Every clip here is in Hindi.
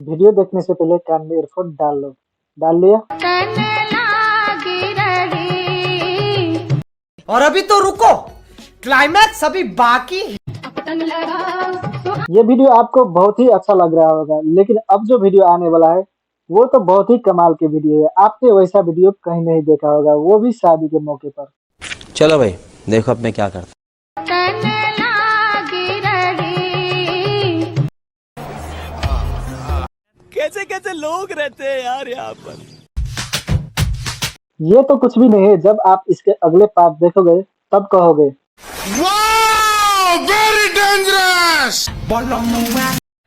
वीडियो देखने से पहले कान में ईयरफोन डाल लो। डाल लिया? और अभी तो रुको, क्लाइमैक्स अभी बाकी है। ये वीडियो आपको बहुत ही अच्छा लग रहा होगा, लेकिन अब जो वीडियो आने वाला है वो तो बहुत ही कमाल की वीडियो है। आपने वैसा वीडियो कहीं नहीं देखा होगा, वो भी शादी के मौके पर। चलो भाई, देखो अब मैं क्या करता। कैसे कैसे लोग रहते हैं यार यहाँ पर। ये तो कुछ भी नहीं है, जब आप इसके अगले पार्ट देखोगे तब कहोगे वेरी डेंजरस।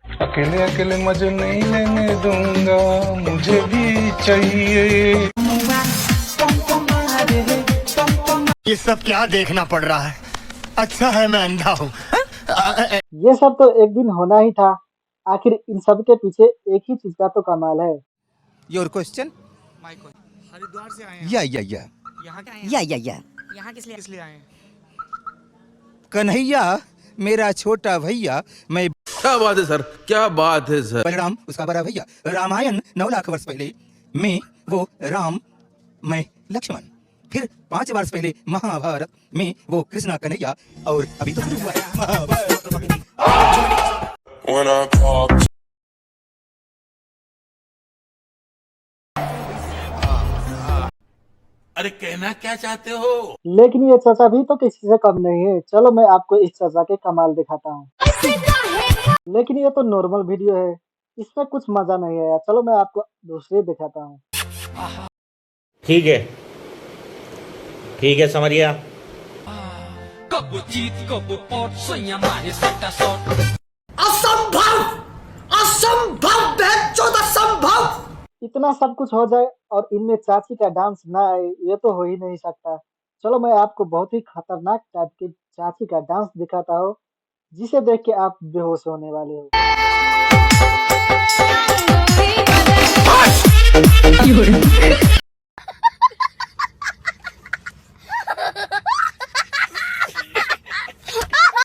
अकेले अकेले मजे नहीं लेने दूंगा, मुझे भी चाहिए। ये सब क्या देखना पड़ रहा है? अच्छा है मैं अंधा हूँ। ये सब तो एक दिन होना ही था। आखिर इन सब के पीछे एक ही चीज का तो कमाल है। Your question? हरिद्वार से आए हैं। या यहाँ किस लिए आए हैं? कन्हैया मेरा छोटा भैया, मैं क्या बात है सर, क्या बात है सर। बलराम उसका बड़ा भैया। रामायण 9 लाख वर्ष पहले में वो राम, मैं लक्ष्मण। फिर 5 वर्ष पहले महाभारत में वो कृष्णा कन्हैया, और अभी तो शुरू हुआ है महाभारत। अरे कहना क्या चाहते हो? लेकिन ये चाचा भी तो किसी से कम नहीं है। चलो मैं आपको इस चाचा के कमाल दिखाता हूँ। लेकिन ये तो नॉर्मल वीडियो है, इसमें कुछ मजा नहीं आया। चलो मैं आपको दूसरे दिखाता हूँ। ठीक है समरिया। असंभव, असंभव, असंभव। इतना सब कुछ हो जाए और इनमें चाची का डांस ना आए, ये तो हो ही नहीं सकता। चलो मैं आपको बहुत ही खतरनाक टाइप के चाची का डांस दिखाता हूँ, जिसे देख के आप बेहोश होने वाले हो।